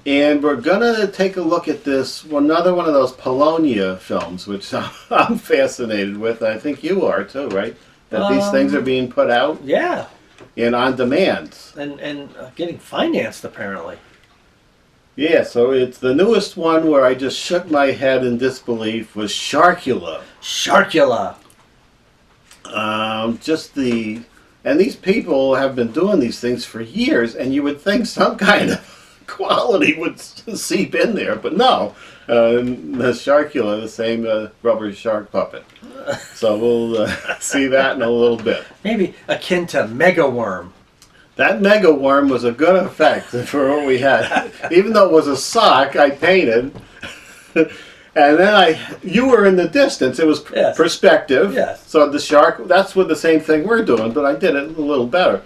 And we're going to take a look at this, another one of those Polonia films, which I'm fascinated with. I think you are too, right? That these things are being put out? Yeah. And on demand. And getting financed, apparently. Yeah, so it's the newest one where I just shook my head in disbelief was Sharkula. Sharkula. And these people have been doing these things for years, and you would think some kind of quality would seep in there, but no. The Sharkula, the same rubber shark puppet. So we'll see that in a little bit. Maybe akin to Mega Worm. That Mega Worm was a good effect for what we had. Even though it was a sock, I painted. And then you were in the distance. It was perspective. Yes. So the shark, that's what the same thing we're doing, but I did it a little better.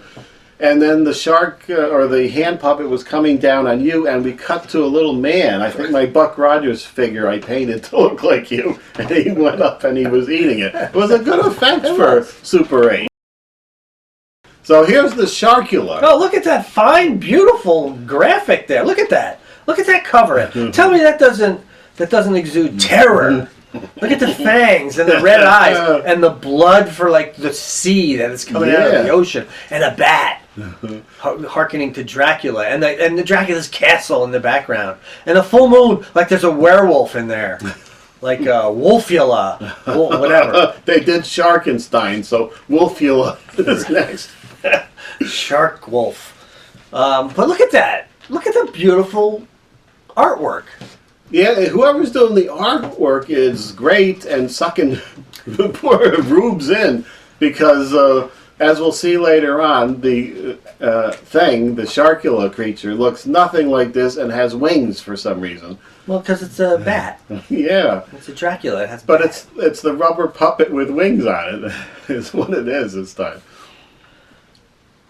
And then the shark, or the hand puppet was coming down on you, and we cut to a little man. I think my Buck Rogers figure I painted to look like you, and he went up and he was eating it. It was a good effect for Super 8. So here's the Sharkula. Oh, look at that fine, beautiful graphic there. Look at that. Look at that cover. Tell me that doesn't exude terror. Look at the fangs and the red eyes and the blood for like the sea that is coming out of the ocean, and a bat hearkening to Dracula, and the Dracula's castle in the background, and a full moon like there's a werewolf in there, like Wolfula, whatever. They did Sharkenstein, so Wolfula is next. Shark Wolf. But look at that. Look at the beautiful artwork. Yeah, whoever's doing the artwork is great and sucking poor rubes in, because as we'll see later on, the the Sharkula creature, looks nothing like this and has wings for some reason. Well, because it's a bat. Yeah. It's a Dracula. It has but it's the rubber puppet with wings on it is what it is this time.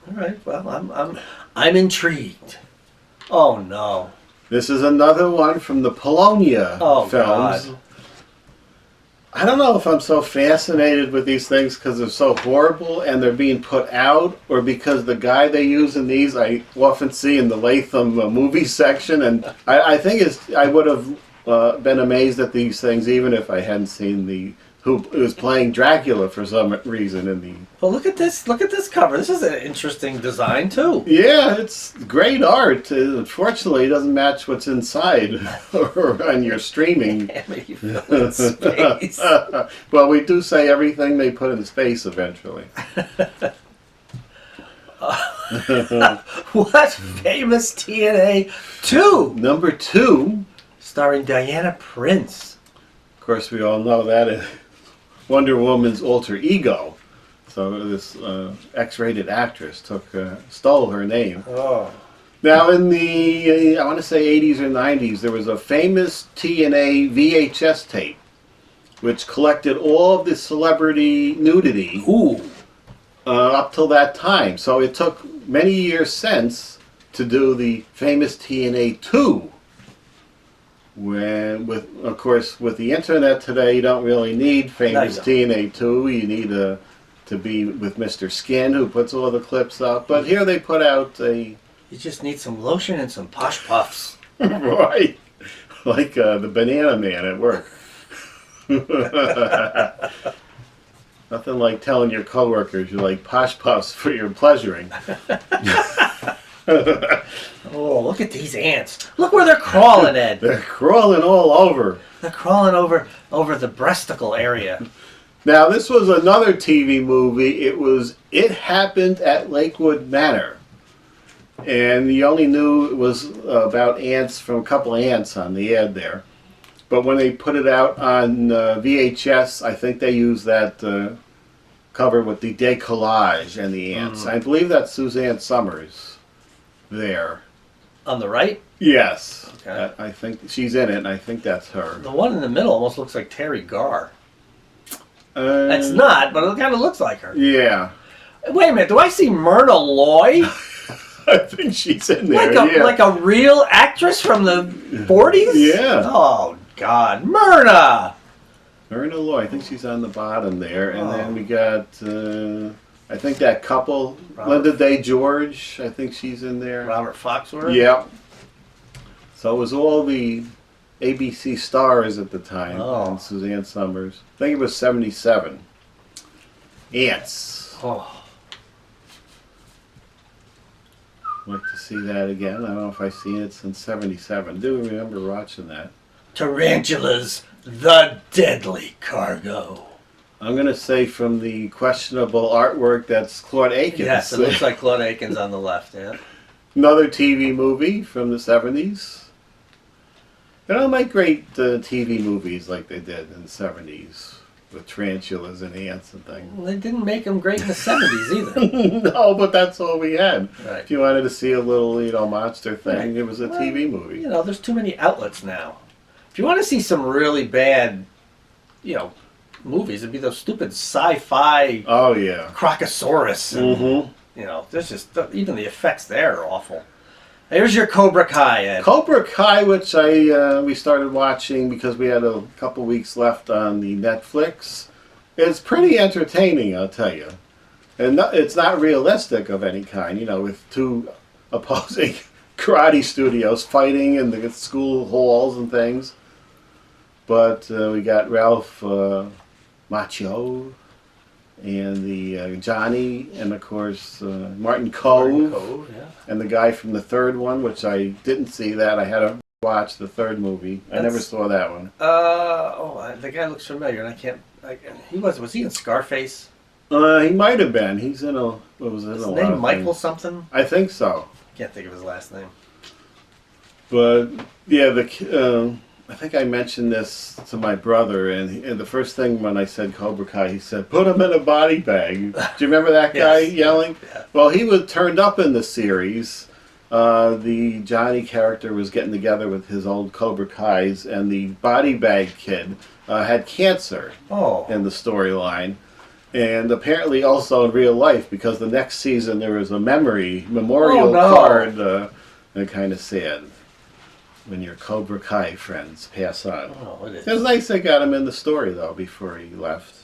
All right. Well, I'm intrigued. Oh no. This is another one from the Polonia films. God. I don't know if I'm so fascinated with these things because they're so horrible and they're being put out, or because the guy they use in these I often see in the Latham movie section, and I think I would have been amazed at these things even if I hadn't seen who was playing Dracula for some reason in the... Well, look at this cover. This is an interesting design, too. Yeah, it's great art. Unfortunately, it doesn't match what's inside or on your streaming. Amityville in space. Well, we do say everything they put in space eventually. What famous TNA 2? Number 2. Starring Diana Prince. Of course, we all know that is Wonder Woman's alter ego. So this X-rated actress stole her name. Oh. Now in the, I want to say 80s or 90s, there was a famous TNA VHS tape which collected all of the celebrity nudity up till that time. So it took many years since to do the famous TNA 2. Of course, with the internet today, you don't really need famous TNA 2. You need to be with Mr. Skin, who puts all the clips up. But here they put out a... You just need some lotion and some Posh Puffs. Right. Like the Banana Man at work. Nothing like telling your coworkers you like Posh Puffs for your pleasuring. Oh, look at these ants. Look where they're crawling, Ed. They're crawling all over. They're crawling over the breasticle area. Now, this was another TV movie. It happened at Lakewood Manor. And you only knew it was about ants from a couple of ants on the ad there. But when they put it out on VHS, I think they used that cover with the decollage and the ants. I believe that's Suzanne Summers there. On the right? Yes. Okay. I think she's in it, and I think that's her. The one in the middle almost looks like Terry Garr. That's not, but it kind of looks like her. Yeah. Wait a minute, do I see Myrna Loy? I think she's in there, like a real actress from the 40s? Yeah. Oh, God. Myrna! Myrna Loy, I think she's on the bottom there. And then we got, I think that couple, Linda Day George, I think she's in there. Robert Foxworth? Yeah. So it was all the ABC stars at the time, Oh. and Suzanne Summers. I think it was 77. Ants. Oh. I'd like to see that again. I don't know if I've seen it since 77. I do remember watching that. Tarantulas, the deadly cargo. I'm going to say from the questionable artwork, that's Claude Akins. Yes, it looks like Claude Akins on the left, yeah. Another TV movie from the 70s. They don't make great TV movies like they did in the 70s with tarantulas and ants and things. Well, they didn't make them great in the 70s either. No, but that's all we had. Right. If you wanted to see a little, monster thing, Right. it was a TV movie. You know, there's too many outlets now. If you want to see some really bad, movies, it'd be those stupid sci-fi Oh, yeah. Crocosaurus. And, Mm-hmm. there's just, even the effects there are awful. There's your Cobra Kai, Ed. Cobra Kai, which we started watching because we had a couple weeks left on the Netflix. It's pretty entertaining, I'll tell you. And it's not realistic of any kind, with two opposing karate studios fighting in the school halls and things. But we got Ralph Macchio and the Johnny, and of course Martin Cove, Yeah. and the guy from the third one, which I didn't see that. I had to watch the third movie. I never saw that one. The guy looks familiar, and I can't. Was he in Scarface? He might have been. He's in a. What was it? His name Michael something? I think so. Can't think of his last name. But yeah, I think I mentioned this to my brother, and the first thing when I said Cobra Kai, he said, "Put him in a body bag." Do you remember that guy Yes. yelling? Yeah. Well, he was turned up in the series. The Johnny character was getting together with his old Cobra Kais, and the body bag kid had cancer Oh. in the storyline. And apparently also in real life, because the next season there was a memorial card, and kind of sad when your Cobra Kai friends pass on. Oh, it is. It was nice they got him in the story, though, before he left.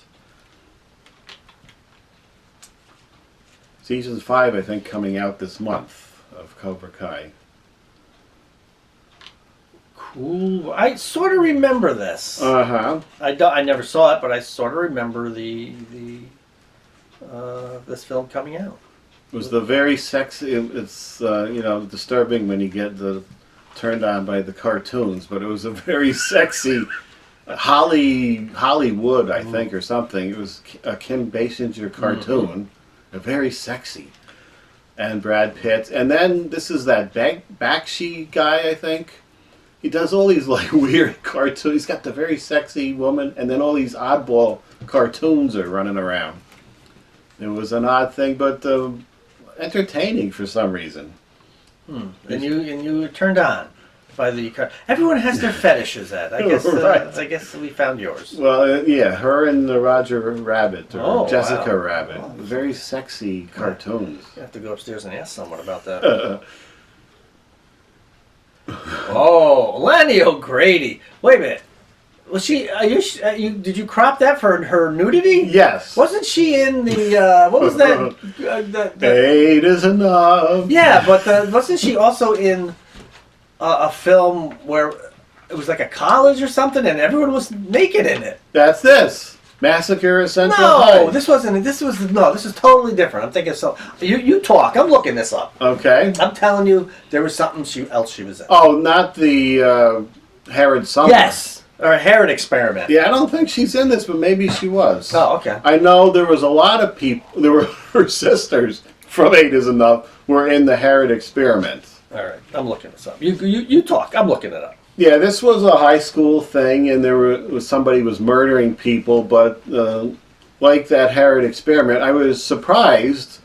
Season 5, I think, coming out this month of Cobra Kai. Cool. I sort of remember this. Uh-huh. I never saw it, but I sort of remember this film coming out. It was the very sexy, it's, disturbing when you get turned on by the cartoons, but it was a very sexy Hollywood, I think, or something. It was a Kim Basinger cartoon, very sexy, and Brad Pitt. And then this is that Bakshi guy, I think. He does all these weird cartoons. He's got the very sexy woman, and then all these oddball cartoons are running around. It was an odd thing, but entertaining for some reason. And you were turned on by the car. Everyone has their fetishes, Ed. I guess. Right. I guess we found yours. Well, yeah, her and Roger Rabbit, or Jessica wow. Rabbit. Very sexy cartoons. You have to go upstairs and ask someone about that. Oh, Lenny O'Grady. Wait a minute. Was she? Did you crop that for her nudity? Yes. Wasn't she in the? What was that? 8 is enough. Yeah, but wasn't she also in a film where it was like a college or something, and everyone was naked in it? That's this. Massacre at Central High. No, this wasn't. This is totally different. I'm thinking so. You talk. I'm looking this up. Okay. I'm telling you, there was something else she was in. Oh, not the Herod Summer. Yes, or a Herod experiment. Yeah, I don't think she's in this, but maybe she was. Oh, okay. I know there was a lot of people. There were her sisters from 8 is Enough were in the Herod experiment. All right, I'm looking this up. You talk. I'm looking it up. Yeah, this was a high school thing, and there was somebody was murdering people, but like that Herod experiment, I was surprised.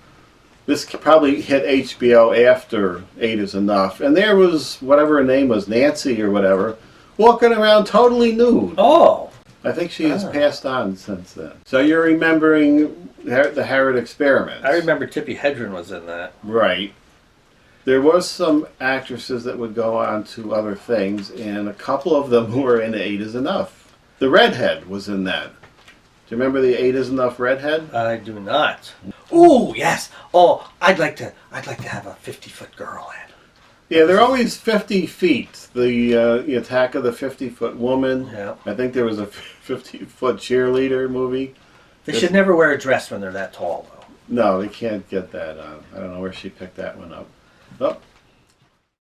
This probably hit HBO after 8 is Enough, and there was whatever her name was, Nancy or whatever, walking around totally nude. Oh. I think she has passed on since then. So you're remembering the Herod experiment. I remember Tippi Hedren was in that. Right. There was some actresses that would go on to other things, and a couple of them were in 8 is Enough. The redhead was in that. Do you remember the 8 is Enough redhead? I do not. Ooh, yes. Oh, I'd like to have a 50-foot girl, Ed. Yeah, they're always 50 feet. The Attack of the 50-Foot Woman. Yeah. I think there was a 50-foot cheerleader movie. They should never wear a dress when they're that tall, though. No, they can't get that on. I don't know where she picked that one up. Oh,